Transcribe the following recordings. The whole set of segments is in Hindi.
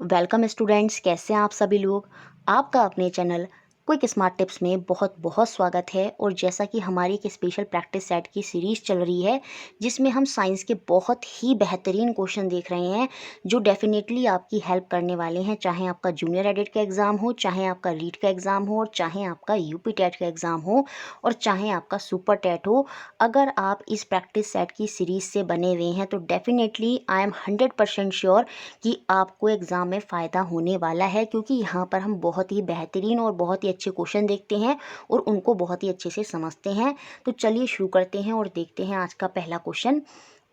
वेलकम स्टूडेंट्स, कैसे हैं आप सभी लोग। आपका अपने चैनल क्विक स्मार्ट टिप्स में बहुत बहुत स्वागत है। और जैसा कि हमारी एक स्पेशल प्रैक्टिस सेट की सीरीज़ चल रही है जिसमें हम साइंस के बहुत ही बेहतरीन क्वेश्चन देख रहे हैं जो डेफिनेटली आपकी हेल्प करने वाले हैं, चाहे आपका जूनियर एडिट का एग्ज़ाम हो, चाहे आपका रीट का एग्ज़ाम हो, और चाहे आपका यूपी टेट का एग्ज़ाम हो, और चाहे आपका सुपर टेट हो। अगर आप इस प्रैक्टिस सेट की सीरीज़ से बने हुए हैं तो डेफिनेटली आई एम 100% श्योर कि आपको एग्ज़ाम में फ़ायदा होने वाला है, क्योंकि यहाँ पर हम बहुत ही बेहतरीन और बहुत ही अच्छे क्वेश्चन देखते हैं और उनको बहुत ही अच्छे से समझते हैं। तो चलिए शुरू करते हैं और देखते हैं आज का पहला question.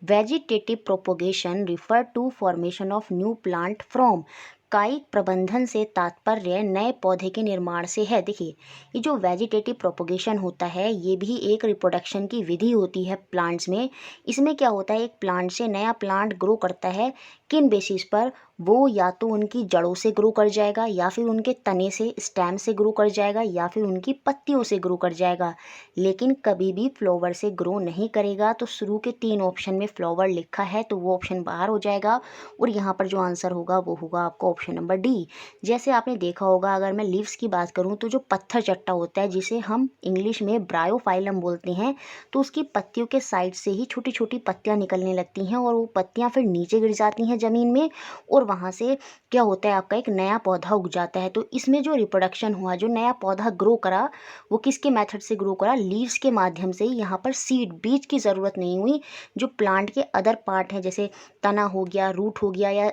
Vegetative propagation refer to formation of new plant from. कायिक प्रबंधन से तात्पर्य नए पौधे के निर्माण से है। देखिए, ये जो वेजिटेटिव प्रोपोगेशन होता है ये भी एक रिप्रोडक्शन की विधि होती है प्लांट्स में। इसमें क्या होता है, एक प्लांट से नया प्लांट ग्रो करता है। किन बेसिस पर? वो या तो उनकी जड़ों से ग्रो कर जाएगा, या फिर उनके तने से स्टेम से ग्रो कर जाएगा, या फिर उनकी पत्तियों से ग्रो कर जाएगा, लेकिन कभी भी फ्लावर से ग्रो नहीं करेगा। तो शुरू के 3 ऑप्शन में फ्लावर लिखा है तो वो ऑप्शन बाहर हो जाएगा और यहाँ पर जो आंसर होगा वो होगा आपका ऑप्शन नंबर डी। जैसे आपने देखा होगा, अगर मैं लीव्स की बात करूँ तो जो पत्थर चट्टा होता है जिसे हम इंग्लिश में ब्रायोफाइलम बोलते हैं, तो उसकी पत्तियों के साइड से ही छोटी छोटी पत्तियाँ निकलने लगती हैं और वो पत्तियाँ फिर नीचे गिर जाती हैं ज़मीन में, और वहाँ से क्या होता है, आपका एक नया पौधा उग जाता है। तो इसमें जो रिप्रोडक्शन हुआ, जो नया पौधा ग्रो करा, वो किसके मेथड से ग्रो करा? लीव्स के माध्यम से ही। यहाँ पर सीड, बीज की ज़रूरत नहीं हुई। जो प्लांट के अदर पार्ट हैं जैसे तना हो गया, रूट हो गया, या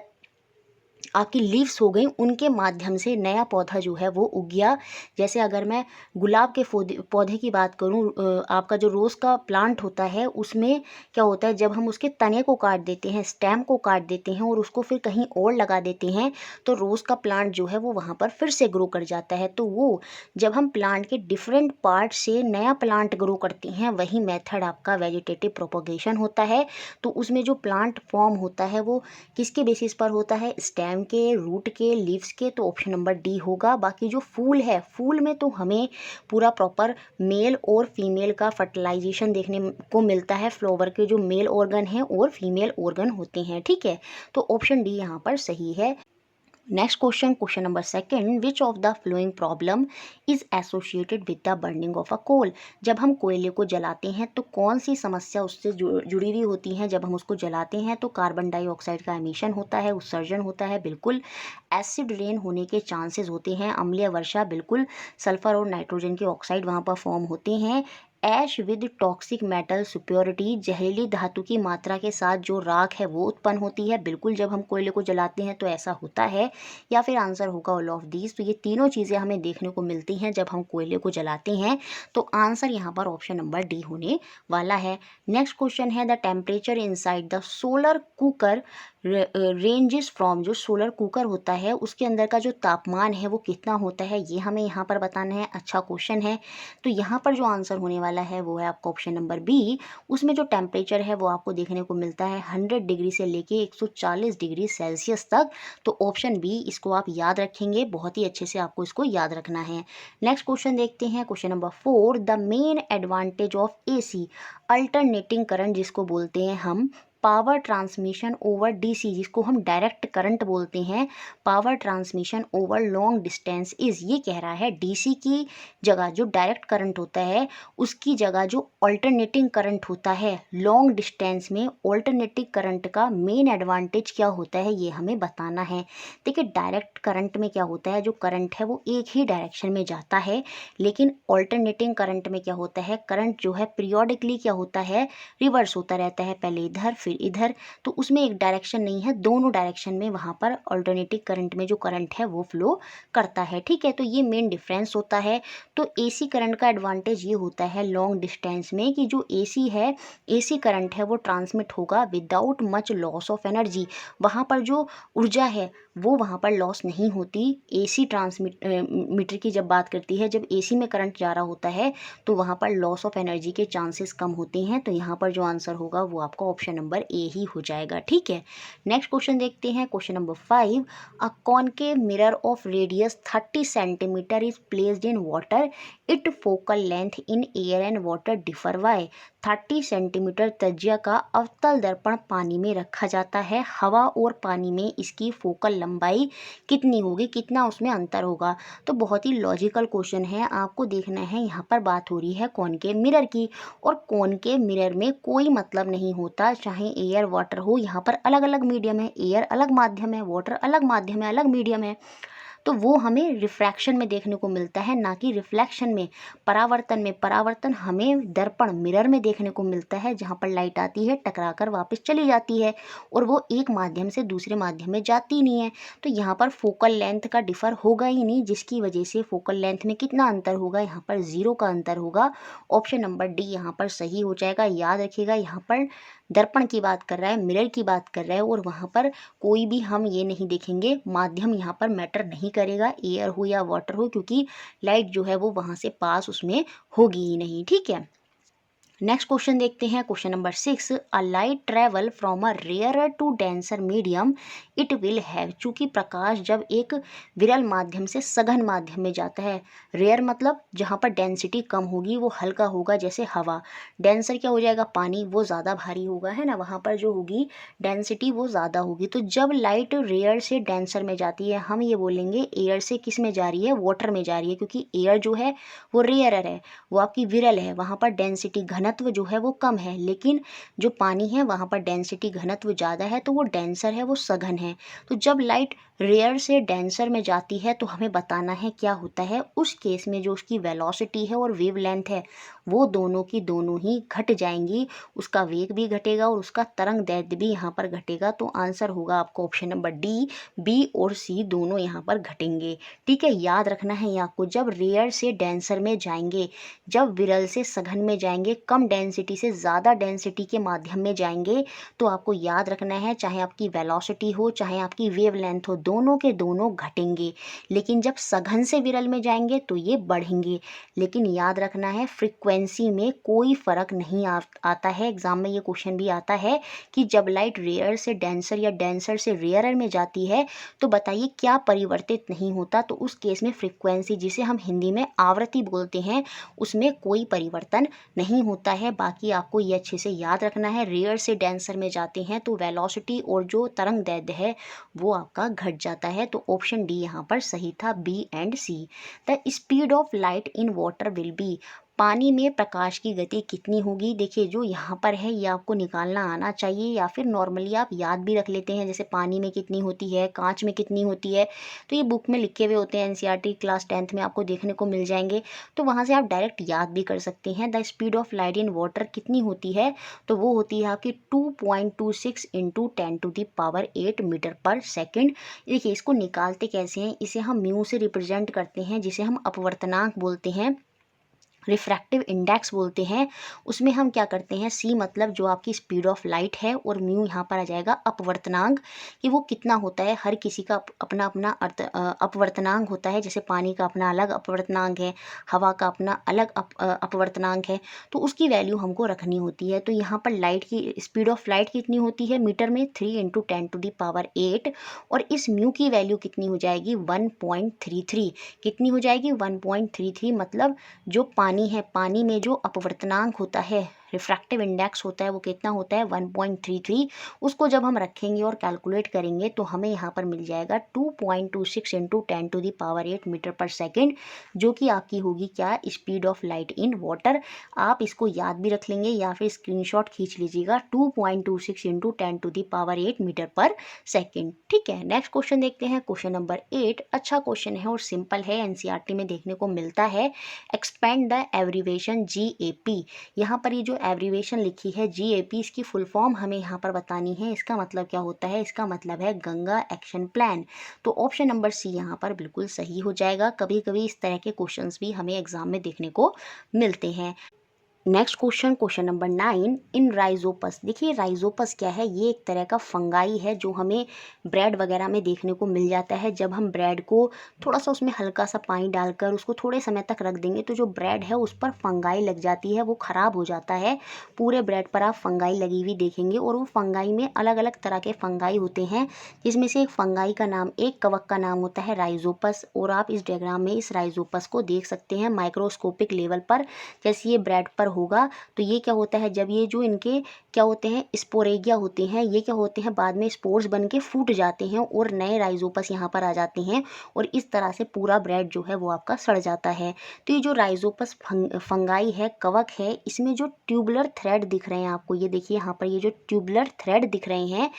आपकी लीव्स हो गई, उनके माध्यम से नया पौधा जो है वो उग गया। जैसे अगर मैं गुलाब के पौधे की बात करूं, आपका जो रोज़ का प्लांट होता है उसमें क्या होता है, जब हम उसके तने को काट देते हैं, स्टेम को काट देते हैं और उसको फिर कहीं और लगा देते हैं, तो रोज़ का प्लांट जो है वो वहाँ पर फिर से ग्रो कर जाता है। तो वो जब हम प्लांट के डिफरेंट पार्ट से नया प्लांट ग्रो करते हैं, वही मेथड आपका वेजिटेटिव प्रोपोगेशन होता है। तो उसमें जो प्लांट फॉर्म होता है वो किसके बेसिस पर होता है? स्टेम के, रूट के, लीव्स के। तो ऑप्शन नंबर डी होगा। बाकी जो फूल है, फूल में तो हमें पूरा प्रॉपर मेल और फीमेल का फर्टिलाइजेशन देखने को मिलता है। फ्लावर के जो मेल ऑर्गन हैं और फीमेल ऑर्गन होते हैं, ठीक है। तो ऑप्शन डी यहाँ पर सही है। Next question, question number second, which of the following problem is associated with the burning of a coal. जब हम कोयले को जलाते हैं तो कौन सी समस्या उससे जुड़ी हुई होती है? जब हम उसको जलाते हैं तो कार्बन डाइऑक्साइड का एमिशन होता है, उत्सर्जन होता है, बिल्कुल। एसिड रेन होने के चांसेस होते हैं, अम्लीय वर्षा, बिल्कुल। सल्फर और नाइट्रोजन के ऑक्साइड वहाँ पर फॉर्म होते हैं। ऐश विद टॉक्सिक मेटल सुप्योरिटी, जहरीली धातु की मात्रा के साथ जो राख है वो उत्पन्न होती है, बिल्कुल। जब हम कोयले को जलाते हैं तो ऐसा होता है। या फिर आंसर होगा ऑल ऑफ दीज। तो ये तीनों चीज़ें हमें देखने को मिलती हैं जब हम कोयले को जलाते हैं। तो आंसर यहाँ पर ऑप्शन नंबर डी होने वाला है। नेक्स्ट क्वेश्चन है, the temperature inside the solar cooker ranges from. जो सोलर कुकर होता है उसके अंदर का जो तापमान है वो कितना होता है, ये हमें यहाँ पर बताना है। अच्छा क्वेश्चन है। तो यहाँ पर जो आंसर होने वाला है वो है आपका ऑप्शन नंबर बी। उसमें जो टेम्परेचर है वो आपको देखने को मिलता है 100 डिग्री से लेके 140 डिग्री सेल्सियस तक। तो ऑप्शन बी, इसको आप याद रखेंगे, बहुत ही अच्छे से आपको इसको याद रखना है। नेक्स्ट क्वेश्चन देखते हैं, question number 4, the main advantage of AC alternating current, जिसको बोलते हैं हम पावर ट्रांसमिशन ओवर डीसी, जिसको हम डायरेक्ट करंट बोलते हैं, power transmission over long distance is. ये कह रहा है डीसी की जगह जो डायरेक्ट करंट होता है उसकी जगह जो ऑल्टरनेटिंग करंट होता है लॉन्ग डिस्टेंस में, ऑल्टरनेटिंग करंट का मेन एडवांटेज क्या होता है ये हमें बताना है। देखिए, डायरेक्ट करंट में क्या होता है, जो करंट है वो एक ही डायरेक्शन में जाता है, लेकिन ऑल्टरनेटिंग करंट में क्या होता है, करंट जो है पीरियोडिकली क्या होता है, रिवर्स होता रहता है, पहले इधर फिर इधर। तो उसमें एक डायरेक्शन नहीं है, दोनों डायरेक्शन में वहाँ पर ऑल्टरनेटिव करंट में जो करंट है वो फ्लो करता है, ठीक है। तो ये मेन डिफरेंस होता है। तो एसी करंट का एडवांटेज ये होता है लॉन्ग डिस्टेंस में कि जो एसी है, एसी करंट है वो ट्रांसमिट होगा without much loss of energy. वहाँ पर जो ऊर्जा है वो वहाँ पर लॉस नहीं होती। एसी मीटर की जब बात करती है, जब एसी में करंट जा रहा होता है तो वहाँ पर लॉस ऑफ एनर्जी के चांसेस कम होते हैं। तो यहाँ पर जो आंसर होगा वो आपका ऑप्शन नंबर ए ही हो जाएगा, ठीक है। नेक्स्ट क्वेश्चन देखते हैं, question number 5, a concave mirror of radius 30 centimetre is placed in water, it focal length in air and water differ why. 30 centimetre त्रिज्या का अवतल दर्पण पानी में रखा जाता है, हवा और पानी में इसकी फोकल लंबाई कितनी होगी, कितना उसमें अंतर होगा। तो बहुत ही लॉजिकल क्वेश्चन है, आपको देखना है यहाँ पर बात हो रही है कॉनकेव मिरर की, और कॉनकेव मिरर में कोई मतलब नहीं होता चाहे एयर वाटर हो, यहाँ पर अलग अलग मीडियम है, एयर अलग माध्यम है, वाटर अलग माध्यम है, अलग मीडियम है, तो वो हमें रिफ्रैक्शन में देखने को मिलता है, ना कि रिफ्लेक्शन में, परावर्तन में। परावर्तन हमें दर्पण मिरर में देखने को मिलता है, जहाँ पर लाइट आती है टकराकर वापस चली जाती है, और वो एक माध्यम से दूसरे माध्यम में जाती नहीं है। तो यहाँ पर फोकल लेंथ का डिफर होगा ही नहीं, जिसकी वजह से फोकल लेंथ में कितना अंतर होगा, यहाँ पर 0 का अंतर होगा। ऑप्शन नंबर डी यहाँ पर सही हो जाएगा। याद रखिएगा, यहाँ पर दर्पण की बात कर रहा है, मिरर की बात कर रहा है, और वहाँ पर कोई भी हम ये नहीं देखेंगे, माध्यम यहाँ पर मैटर नहीं करेगा, एयर हो या वाटर हो, क्योंकि लाइट जो है वो वहाँ से पास उसमें होगी ही नहीं। ठीक है, नेक्स्ट क्वेश्चन देखते हैं, question number 6। A light travel from a rarer to denser medium it will have, चूँकि प्रकाश जब एक विरल माध्यम से सघन माध्यम में जाता है, रेयर मतलब जहाँ पर डेंसिटी कम होगी, वो हल्का होगा, जैसे हवा। डेंसर क्या हो जाएगा, पानी, वो ज़्यादा भारी होगा, है ना, वहाँ पर जो होगी डेंसिटी वो ज़्यादा होगी। तो जब लाइट रेयर से डेंसर में जाती है, हम ये बोलेंगे एयर से किस में जा रही है, वाटर में जा रही है, क्योंकि एयर जो है वो रेयरर है, वो आपकी विरल है, वहाँ पर डेंसिटी घनत्व जो है वो कम है। लेकिन जो पानी है वहाँ पर डेंसिटी घनत्व ज़्यादा है, तो वो डेंसर है, वो सघन है। तो जब लाइट रेयर से डेंसर में जाती है, तो हमें बताना है क्या होता है उस केस में, जो उसकी वेलोसिटी है और वेवलेंथ है, वो दोनों की दोनों ही घट जाएंगी, उसका वेग भी घटेगा और उसका तरंग दैर्ध्य भी यहाँ पर घटेगा। तो आंसर होगा आपको ऑप्शन नंबर डी, बी और सी दोनों यहाँ पर घटेंगे। ठीक है, याद रखना है ये आपको, जब रेयर से डेंसर में जाएंगे, जब विरल से सघन में जाएंगे, कम डेंसिटी से ज़्यादा डेंसिटी के माध्यम में जाएंगे, तो आपको याद रखना है, चाहे आपकी वेलोसिटी हो चाहे आपकी वेवलेंथ हो, दोनों के दोनों घटेंगे। लेकिन जब सघन से विरल में जाएंगे तो ये बढ़ेंगे। लेकिन याद रखना है, फ्रीक्वेंसी में कोई फ़र्क नहीं आता है। एग्जाम में ये क्वेश्चन भी आता है कि जब लाइट रेयर से डेंसर या डेंसर से रेयरर में जाती है, तो बताइए क्या परिवर्तित नहीं होता। तो उस केस में फ्रीक्वेंसी, जिसे हम हिंदी में आवृत्ति बोलते हैं, उसमें कोई परिवर्तन नहीं होता है। बाकी आपको ये अच्छे से याद रखना है, रेयर से डेंसर में जाते हैं तो वेलोसिटी और जो तरंग दैर्ध्य है वो आपका घट जाता है। तो ऑप्शन डी यहाँ पर सही था, B and C. The speed of light in water will be, पानी में प्रकाश की गति कितनी होगी। देखिए, जो यहाँ पर है ये आपको निकालना आना चाहिए, या फिर नॉर्मली आप याद भी रख लेते हैं, जैसे पानी में कितनी होती है, कांच में कितनी होती है, तो ये बुक में लिखे हुए होते हैं, एनसीईआरटी क्लास 10th में आपको देखने को मिल जाएंगे। तो वहाँ से आप डायरेक्ट याद भी कर सकते हैं। The speed of light in water कितनी होती है, तो वो होती है आपकी 2.26 इंटू 10⁸ मीटर पर सेकेंड। देखिए, इसको निकालते कैसे हैं, इसे हम म्यू से रिप्रेजेंट करते हैं, जिसे हम अपवर्तनांक बोलते हैं, रिफ्रैक्टिव इंडेक्स बोलते हैं। उसमें हम क्या करते हैं, सी मतलब जो आपकी स्पीड ऑफ लाइट है, और म्यू यहाँ पर आ जाएगा अपवर्तनांक, कि वो कितना होता है। हर किसी का अपना अपना अपवर्तनांक होता है, जैसे पानी का अपना अलग अपवर्तनांक है, हवा का अपना अलग अपवर्तनांक है, तो उसकी वैल्यू हमको रखनी होती है। तो यहाँ पर लाइट की स्पीड ऑफ लाइट कितनी होती है मीटर में, 3 इंटू 10⁸, और इस म्यू की वैल्यू कितनी हो जाएगी, 1.33। कितनी हो जाएगी, 1.33। मतलब जो पानी है, पानी में जो अपवर्तनांक होता है, रिफ्रैक्टिव इंडेक्स होता है, वो कितना होता है, 1.33। उसको जब हम रखेंगे और कैलकुलेट करेंगे तो हमें यहाँ पर मिल जाएगा 2.26 इंटू 10⁸ मीटर पर सेकेंड, जो कि आपकी होगी क्या, speed of light in water. आप इसको याद भी रख लेंगे या फिर स्क्रीनशॉट खींच लीजिएगा, 2.26 इंटू 10⁸ मीटर पर सेकेंड। ठीक है, नेक्स्ट क्वेश्चन देखते हैं, क्वेश्चन नंबर 8। अच्छा क्वेश्चन है और सिंपल है, एनसीईआरटी में देखने को मिलता है। Expand the abbreviation GAP। यहाँ पर ये जो एब्रीवेशन लिखी है GAP, इसकी फुल फॉर्म हमें यहाँ पर बतानी है। इसका मतलब क्या होता है, इसका मतलब है गंगा एक्शन प्लान। तो ऑप्शन नंबर सी यहाँ पर बिल्कुल सही हो जाएगा। कभी कभी इस तरह के क्वेश्चंस भी हमें एग्जाम में देखने को मिलते हैं। Next question, question number 9। इन राइजोपस, देखिए राइजोपस क्या है, ये एक तरह का फंगाई है जो हमें ब्रेड वगैरह में देखने को मिल जाता है। जब हम ब्रेड को थोड़ा सा उसमें हल्का सा पानी डालकर उसको थोड़े समय तक रख देंगे, तो जो ब्रेड है उस पर फंगाई लग जाती है, वो ख़राब हो जाता है। पूरे ब्रेड पर आप फंगाई लगी हुई देखेंगे, और वो फंगाई में अलग अलग तरह के फंगाई होते हैं, जिसमें से एक फंगाई का नाम, एक कवक का नाम होता है राइजोपस। और आप इस डायग्राम में इस राइजोपस को देख सकते हैं माइक्रोस्कोपिक लेवल पर, जैसे ये ब्रेड पर होगा तो ये क्या होता है, जब ये जो इनके क्या होते हैं स्पोरेगिया होते हैं, ये क्या होते हैं बाद में स्पोर्स बन के फूट जाते हैं और नए राइजोपस यहाँ पर आ जाते हैं और इस तरह से पूरा ब्रेड जो है वो आपका सड़ जाता है। तो ये जो राइजोपस फंगाई है, कवक है, इसमें जो ट्यूबुलर थ्रेड दिख रहे हैं आपको, ये देखिए यहाँ पर ये जो ट्यूबुलर थ्रेड दिख रहे हैं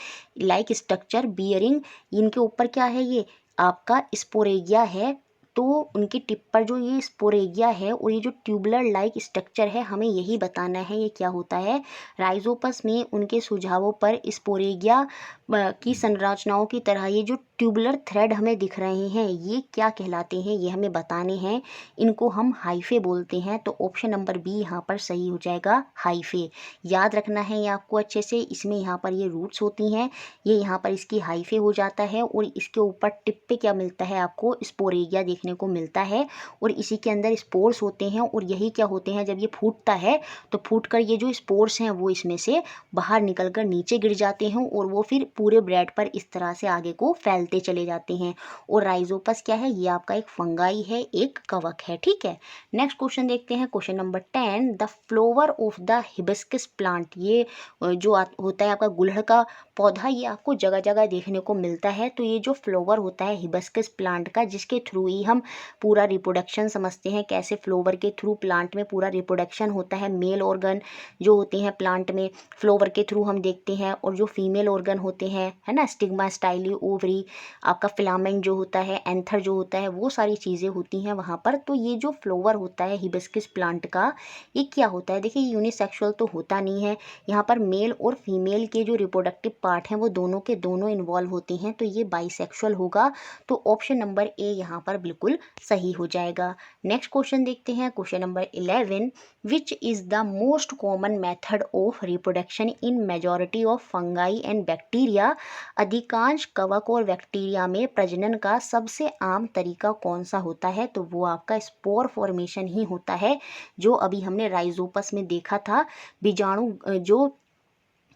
लाइक स्ट्रक्चर बियरिंग, इनके ऊपर क्या है, ये आपका स्पोरेगिया है। तो उनकी टिप पर जो ये स्पोरेगिया है और ये जो ट्यूबुलर लाइक स्ट्रक्चर है, हमें यही बताना है ये क्या होता है। राइजोपस में उनके सुझावों पर स्पोरेगिया की संरचनाओं की तरह ये जो ट्यूबुलर थ्रेड हमें दिख रहे हैं, ये क्या कहलाते हैं, ये हमें बताने हैं। इनको हम हाइफे बोलते हैं। तो ऑप्शन नंबर बी यहाँ पर सही हो जाएगा, हाइफे। याद रखना है ये आपको अच्छे से। इसमें यहाँ पर ये रूट्स होती हैं, ये यहाँ पर इसकी हाइफे हो जाता है और इसके ऊपर टिप पे क्या मिलता है आपको, स्पोरेगिया देखने को मिलता है और इसी के अंदर स्पोर्स होते हैं और यही क्या होते हैं, जब ये फूटता है तो फूटकर ये जो स्पोर्स हैं वो इसमें से बाहर निकलकर नीचे गिर जाते हैं और वो फिर पूरे ब्रेड पर इस तरह से आगे को फैलते चले जाते हैं। और राइजोपस क्या है, ये आपका एक फंगाई है, एक कवक है। ठीक है, नेक्स्ट क्वेश्चन देखते हैं, question number 10, the flower of the hibiscus plant. ये जो होता है आपका गुड़हल का पौधा, ये आपको जगह जगह देखने को मिलता है। तो ये जो फ्लोवर होता है हिबिस्कस प्लांट का, जिसके थ्रू ही हम पूरा रिप्रोडक्शन समझते हैं, कैसे फ्लोवर के थ्रू प्लांट में पूरा रिप्रोडक्शन होता है। मेल ऑर्गन जो होते हैं प्लांट में फ्लोवर के थ्रू हम देखते हैं और जो फीमेल ऑर्गन होते हैं, है ना, स्टिग्मा, स्टाइली, ओवरी, आपका फिलामेंट जो होता है, एंथर जो होता है, वो सारी चीज़ें होती हैं वहाँ पर। तो ये जो फ्लोवर होता है हिबिस्कस प्लांट का, ये क्या होता है, देखिए यूनिसेक्सुअल तो होता नहीं है, यहाँ पर मेल और फीमेल के जो रिप्रोडक्टिव पार्ट हैं वो दोनों के दोनों इन्वॉल्व होते हैं। तो ये बाइसेक्सुअल होगा। तो ऑप्शन नंबर ए यहाँ पर बिल्कुल सही हो जाएगा। नेक्स्ट क्वेश्चन देखते हैं, question number 11, which is the most common method of reproduction in majority of fungi and bacteria. अधिकांश कवक और बैक्टीरिया में प्रजनन का सबसे आम तरीका कौन सा होता है, तो वो आपका स्पोर फॉर्मेशन ही होता है, जो अभी हमने राइजोपस में देखा था। बीजाणु जो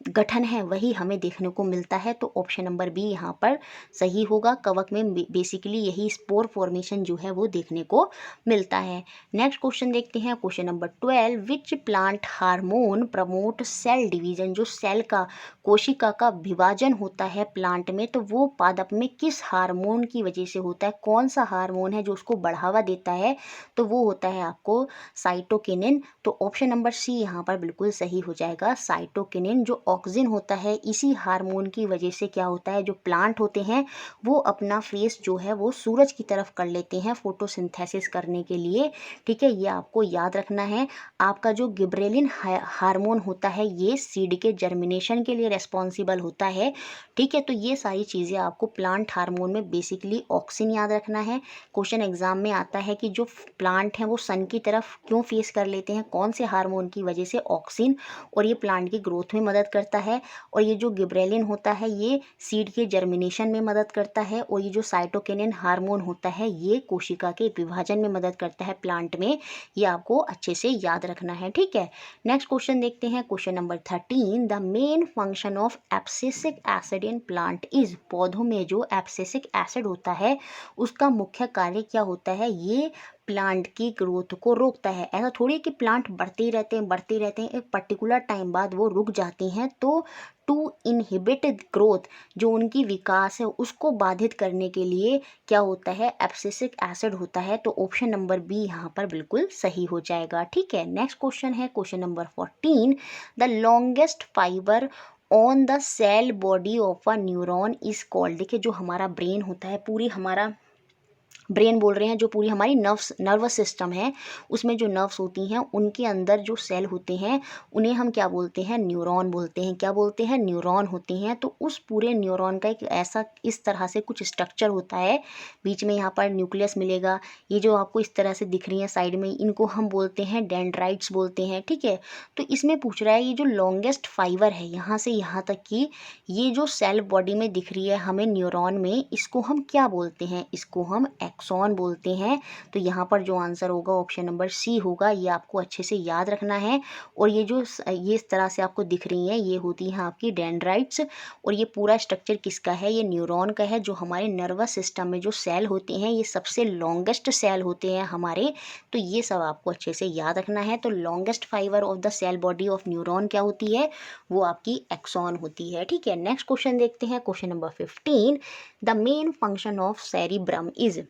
गठन है वही हमें देखने को मिलता है। तो ऑप्शन नंबर बी यहाँ पर सही होगा। कवक में बेसिकली यही स्पोर फॉर्मेशन जो है वो देखने को मिलता है। नेक्स्ट क्वेश्चन देखते हैं, question number 12, which plant hormone promote cell division. जो सेल का, कोशिका का विभाजन होता है प्लांट में, तो वो पादप में किस हार्मोन की वजह से होता है, कौन सा हार्मोन है जो उसको बढ़ावा देता है, तो वो होता है आपको साइटोकिनिन। तो ऑप्शन नंबर सी यहाँ पर बिल्कुल सही हो जाएगा, साइटोकिनिन। जो ऑक्सिन होता है, इसी हार्मोन की वजह से क्या होता है, जो प्लांट होते हैं वो अपना फेस जो है वो सूरज की तरफ कर लेते हैं फोटोसिंथेसिस करने के लिए। ठीक है, ये आपको याद रखना है। आपका जो गिबरेलिन हार्मोन होता है, ये सीड के जर्मिनेशन के लिए रेस्पॉन्सिबल होता है। ठीक है, तो ये सारी चीज़ें आपको प्लांट हार्मोन में बेसिकली ऑक्सिन याद रखना है। क्वेश्चन एग्जाम में आता है कि जो प्लांट हैं वो सन की तरफ क्यों फेस कर लेते हैं, कौन से हार्मोन की वजह से, ऑक्सिन। और ये प्लांट की ग्रोथ में मदद करता है। और ये जो गिबरेलिन होता है ये सीड के जर्मिनेशन में मदद करता है। और ये जो साइटोकिनिन हार्मोन होता है ये कोशिका के विभाजन में मदद करता है प्लांट में। ये आपको अच्छे से याद रखना है। ठीक है, नेक्स्ट क्वेश्चन देखते हैं, question number 13, the main function of abscisic acid in plant is. पौधों में जो एब्सिसिक एसिड होता है उसका मुख्य कार्य क्या होता है, ये प्लांट की ग्रोथ को रोकता है। ऐसा थोड़ी कि प्लांट बढ़ते ही रहते हैं, बढ़ते ही रहते हैं, एक पर्टिकुलर टाइम बाद वो रुक जाती हैं। तो टू इनहिबिट ग्रोथ, जो उनकी विकास है उसको बाधित करने के लिए क्या होता है, एब्सिसिक एसिड होता है। तो ऑप्शन नंबर बी यहाँ पर बिल्कुल सही हो जाएगा। ठीक है, नेक्स्ट क्वेश्चन है, question number 14, the longest fibre on the cell body of a neuron is called. देखिए जो हमारा ब्रेन होता है, पूरी हमारा ब्रेन बोल रहे हैं, जो पूरी हमारी नर्वस सिस्टम है उसमें जो नर्व्स होती हैं उनके अंदर जो सेल होते हैं उन्हें हम क्या बोलते हैं, न्यूरॉन बोलते हैं। क्या बोलते हैं, न्यूरॉन होते हैं। तो उस पूरे न्यूरॉन का एक ऐसा इस तरह से कुछ स्ट्रक्चर होता है, बीच में यहाँ पर न्यूक्लियस मिलेगा। ये जो आपको इस तरह से दिख रही है साइड में, इनको हम बोलते हैं डेंड्राइट्स बोलते हैं। ठीक है, तो इसमें पूछ रहा है ये जो लॉन्गेस्ट फाइबर है यहाँ से यहाँ तक की, ये जो सेल बॉडी में दिख रही है हमें न्यूरॉन में, इसको हम क्या बोलते हैं, इसको हम एक्सॉन बोलते हैं। तो यहाँ पर जो आंसर होगा ऑप्शन नंबर सी होगा, ये आपको अच्छे से याद रखना है। और ये जो ये इस तरह से आपको दिख रही हैं, ये होती हैं आपकी डेंड्राइट्स। और ये पूरा स्ट्रक्चर किसका है, ये न्यूरॉन का है। जो हमारे नर्वस सिस्टम में जो सेल होते हैं, ये सबसे लॉन्गेस्ट सेल होते हैं हमारे। तो ये सब आपको अच्छे से याद रखना है। तो longest fibre of the cell body of neuron क्या होती है, वो आपकी एक्सॉन होती है। ठीक है, नेक्स्ट क्वेश्चन देखते हैं, question number 15। The main function of cerebrum is,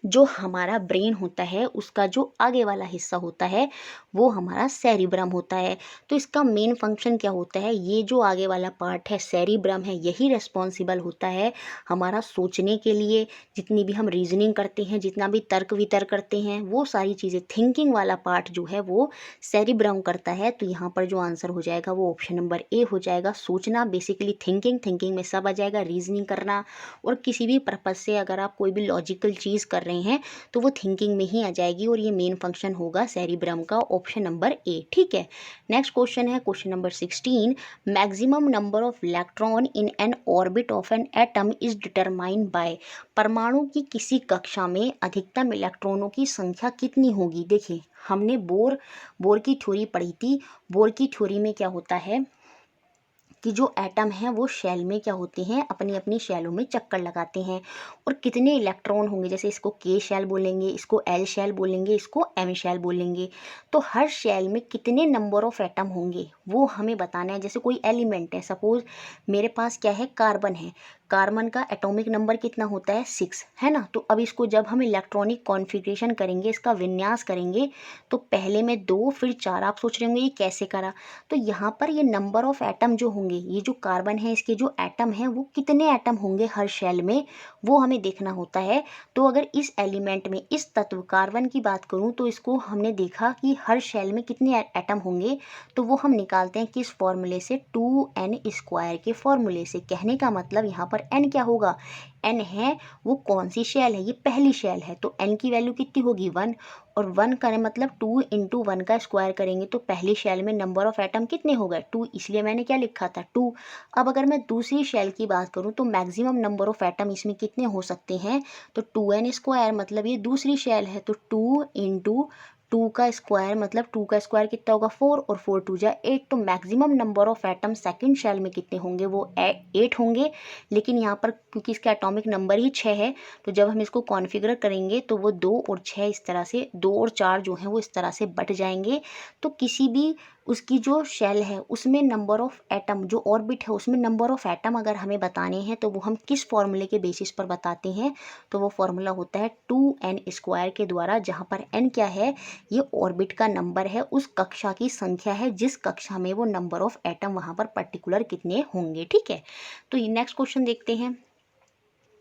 जो हमारा ब्रेन होता है उसका जो आगे वाला हिस्सा होता है वो हमारा सेरिब्रम होता है। तो इसका मेन फंक्शन क्या होता है, ये जो आगे वाला पार्ट है सेरिब्रम है, यही रिस्पॉन्सिबल होता है हमारा सोचने के लिए। जितनी भी हम रीजनिंग करते हैं, जितना भी तर्क वितर्क करते हैं, वो सारी चीज़ें थिंकिंग वाला पार्ट जो है वो सेरिब्रम करता है। तो यहाँ पर जो आंसर हो जाएगा वो ऑप्शन नंबर ए हो जाएगा। सोचना बेसिकली थिंकिंग में सब आ जाएगा, रीजनिंग करना, और किसी भी पर्पज़ से अगर आप कोई भी लॉजिकल चीज़ कर रहे हैं तो वो थिंकिंग में ही आ जाएगी। और ये मेन फंक्शन होगा सेरिब्रम का, ऑप्शन नंबर ए। ठीक है, नेक्स्ट क्वेश्चन है question number 16। Maximum number of electron in an orbit of an atom is determined by, परमाणु की किसी कक्षा में अधिकतम इलेक्ट्रॉनों की संख्या कितनी होगी। देखिए, हमने बोर की थ्योरी पढ़ी थी। बोर की थ्योरी में क्या होता है कि जो एटम है वो शेल में क्या होते हैं, अपनी अपनी शेलों में चक्कर लगाते हैं। और कितने इलेक्ट्रॉन होंगे, जैसे इसको के शेल बोलेंगे, इसको एल शेल बोलेंगे, इसको एम शेल बोलेंगे। तो हर शेल में कितने नंबर ऑफ एटम होंगे वो हमें बताना है। जैसे कोई एलिमेंट है, सपोज मेरे पास क्या है, कार्बन है। कार्बन का एटॉमिक नंबर कितना होता है, 6 है ना। तो अब इसको जब हम इलेक्ट्रॉनिक कॉन्फ़िगरेशन करेंगे, इसका विन्यास करेंगे, तो पहले में 2 फिर 4। आप सोच रहे होंगे ये कैसे करा। तो यहाँ पर ये नंबर ऑफ एटम जो होंगे, ये जो कार्बन है इसके जो एटम हैं वो कितने एटम होंगे हर शेल में, वो हमें देखना होता है। तो अगर इस एलिमेंट में, इस तत्व कार्बन की बात करूँ, तो इसको हमने देखा कि हर शेल में कितने एटम होंगे, तो वो हम निकालते हैं किस फॉर्मूले से, 2n² के फॉर्मूले से। कहने का मतलब यहाँ पर n क्या होगा, n है वो कौन सी शेल है, ये पहली शेल है, तो n की वैल्यू कितनी होगी, 1। और 1 करें मतलब 2 × 1 का स्क्वायर करेंगे तो पहली शेल में नंबर ऑफ एटम कितने हो गए, 2, इसलिए मैंने क्या लिखा था, 2। अब अगर मैं दूसरी शेल की बात करूं तो मैक्सिमम नंबर ऑफ एटम इसमें कितने हो सकते हैं, तो 2n² मतलब ये दूसरी शेल है, तो 2 × 2 का स्क्वायर मतलब 2 का स्क्वायर कितना होगा, 4, और 4 2 जा 8। तो maximum number of atom second shell में कितने होंगे, वो 8 होंगे। लेकिन यहाँ पर क्योंकि इसका एटॉमिक नंबर ही 6 है, तो जब हम इसको कॉन्फ़िगर करेंगे तो वो 2 और 6 इस तरह से, 2 और 4 जो हैं वो इस तरह से बट जाएंगे। तो किसी भी उसकी जो शेल है उसमें नंबर ऑफ एटम, जो ऑर्बिट है उसमें नंबर ऑफ एटम अगर हमें बताने हैं तो वो हम किस फॉर्मूले के बेसिस पर बताते हैं, तो वो फॉर्मूला होता है 2n² के द्वारा, जहाँ पर n क्या है, ये ऑर्बिट का नंबर है, उस कक्षा की संख्या है जिस कक्षा में वो नंबर ऑफ एटम वहाँ पर पर्टिकुलर कितने होंगे। ठीक है, तो ये नेक्स्ट क्वेश्चन देखते हैं,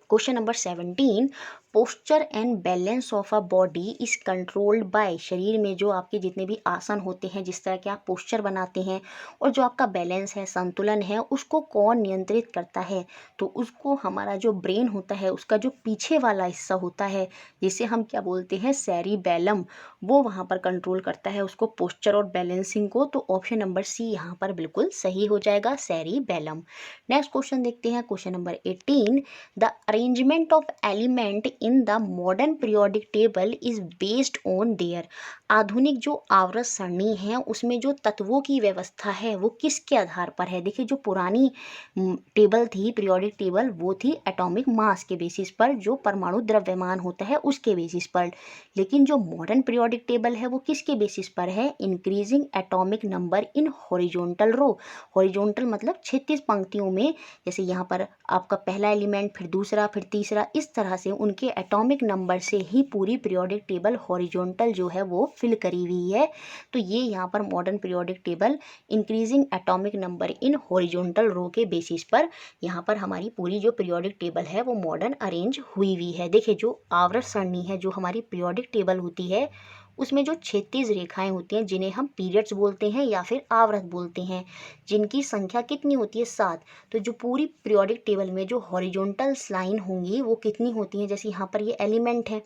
question number 17। Posture and balance of a body is controlled by, शरीर में जो आपके जितने भी आसन होते हैं, जिस तरह के आप पोस्चर बनाते हैं, और जो आपका बैलेंस है, संतुलन है, उसको कौन नियंत्रित करता है, तो उसको हमारा जो ब्रेन होता है, उसका जो पीछे वाला हिस्सा होता है, जिसे हम क्या बोलते हैं, सेरिबेलम, वो वहाँ पर कंट्रोल करता है उसको, पोस्चर और बैलेंसिंग को। तो ऑप्शन नंबर सी यहाँ पर बिल्कुल सही हो जाएगा, सेरिबेलम। नेक्स्ट क्वेश्चन देखते हैं, question number 18। The arrangement of element in the modern periodic table is based on their, आधुनिक जो आवर्त सरणी है उसमें जो तत्वों की व्यवस्था है वो किसके आधार पर है। देखिए, जो पुरानी टेबल थी, पीरियोडिक टेबल, वो थी एटॉमिक मास के बेसिस पर, जो परमाणु द्रव्यमान होता है उसके बेसिस पर। लेकिन जो मॉडर्न पीरियोडिक टेबल है वो किसके बेसिस पर है, increasing atomic number in horizontal row. Horizontal मतलब 36 पंक्तियों में, जैसे यहाँ पर आपका पहला एलिमेंट, फिर दूसरा, फिर तीसरा, इस तरह से उनके एटॉमिक नंबर से ही पूरी पीरियोडिक टेबल हॉरिजॉन्टल जो है वो फिल करी हुई है। तो ये यहाँ पर modern periodic table increasing atomic number in horizontal row के बेसिस पर यहाँ पर हमारी पूरी जो पीरियोडिक टेबल है वो मॉडर्न अरेंज हुई हुई है। देखिए, जो आवर्त सरणी है, जो हमारी पीरियोडिक टेबल होती है, उसमें जो 36 रेखाएं होती हैं, जिन्हें हम पीरियड्स बोलते हैं या फिर आवर्त बोलते हैं, जिनकी संख्या कितनी होती है, 7। तो जो पूरी पीरियोडिक टेबल में जो हॉरिजॉन्टल लाइन होंगी वो कितनी होती हैं, जैसे यहाँ पर ये एलिमेंट है,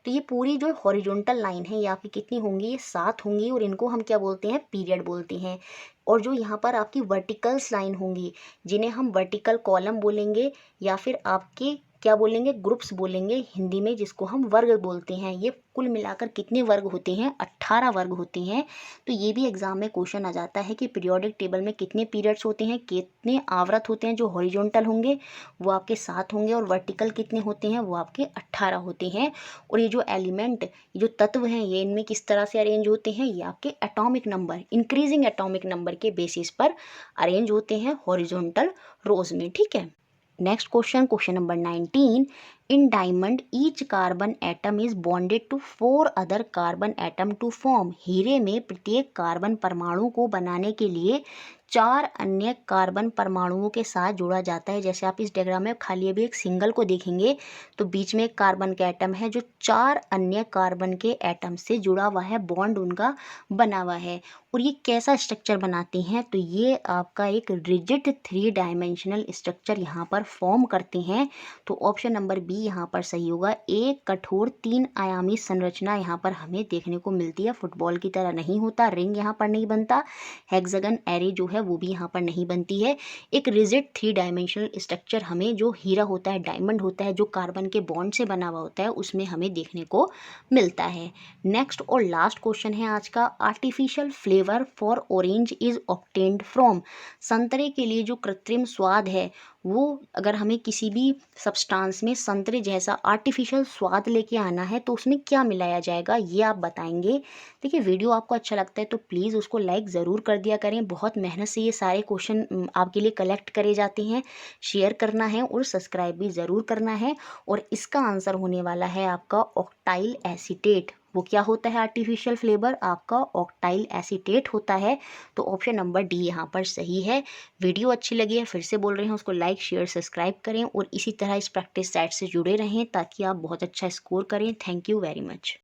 तो ये पूरी जो हॉरिजॉन्टल लाइन है ये आपकी कितनी होंगी, ये 7 होंगी, और इनको हम क्या बोलते हैं, पीरियड बोलते हैं। और जो यहाँ पर आपकी वर्टिकल्स लाइन होंगी, जिन्हें हम वर्टिकल कॉलम बोलेंगे या फिर आपके क्या बोलेंगे, ग्रुप्स बोलेंगे हिंदी में, जिसको हम वर्ग बोलते हैं। ये कुल मिलाकर कितने वर्ग होते हैं, 18 वर्ग होते हैं। तो ये भी एग्जाम में क्वेश्चन आ जाता है कि पीरियोडिक टेबल में कितने पीरियड्स होते हैं, कितने आवर्त होते हैं। जो हॉरिजॉन्टल होंगे वो आपके 7 होंगे और वर्टिकल कितने होते हैं, वो आपके 18 होते हैं। और ये जो एलिमेंट, ये जो तत्व हैं, ये इनमें किस तरह से अरेंज होते हैं, ये आपके atomic number, increasing atomic number के बेसिस पर अरेंज होते हैं हॉरिजॉन्टल रोज में। ठीक है। Next question, question number 19। In diamond each carbon atom is bonded to 4 other carbon atom to form. हीरे में प्रत्येक कार्बन परमाणु को बनाने के लिए 4 अन्य कार्बन परमाणुओं के साथ जोड़ा जाता है। जैसे आप इस डायग्राम में खाली अभी एक सिंगल को देखेंगे तो बीच में एक कार्बन का एटम है जो 4 अन्य कार्बन के एटम से जुड़ा हुआ है, बॉन्ड उनका बना हुआ है। और ये कैसा स्ट्रक्चर बनाते हैं, तो ये आपका एक रिजिड 3 डायमेंशनल स्ट्रक्चर यहाँ पर फॉर्म करते हैं। तो ऑप्शन नंबर बी यहाँ पर सही होगा। एक कठोर 3 आयामी संरचना यहाँ पर हमें देखने को मिलती है। फुटबॉल की तरह नहीं होता, रिंग यहाँ पर नहीं बनता, हेक्सागन एरे जो है वो भी यहाँ पर नहीं बनती है। एक रिजिड 3 डायमेंशनल स्ट्रक्चर हमें जो हीरा होता है, डायमंड होता है, जो कार्बन के बॉन्ड से बना हुआ होता है, उसमें हमें देखने को मिलता है। नेक्स्ट और लास्ट क्वेश्चन है आज का। Artificial flavour for orange is obtained from. संतरे के लिए जो कृत्रिम स्वाद है, वो अगर हमें किसी भी सब्सटेंस में संतरे जैसा आर्टिफिशियल स्वाद लेके आना है तो उसमें क्या मिलाया जाएगा, ये आप बताएंगे। देखिए, वीडियो आपको अच्छा लगता है तो प्लीज़ उसको लाइक ज़रूर कर दिया करें। बहुत मेहनत से ये सारे क्वेश्चन आपके लिए कलेक्ट करे जाते हैं। शेयर करना है और सब्सक्राइब भी ज़रूर करना है। और इसका आंसर होने वाला है आपका ऑक्टाइल एसीटेट। वो क्या होता है आर्टिफिशियल फ्लेवर, आपका ऑक्टाइल एसीटेट होता है। तो ऑप्शन नंबर डी यहाँ पर सही है। वीडियो अच्छी लगी है, फिर से बोल रहे हैं, उसको लाइक शेयर सब्सक्राइब करें और इसी तरह इस प्रैक्टिस सेट से जुड़े रहें ताकि आप बहुत अच्छा स्कोर करें। Thank you very much.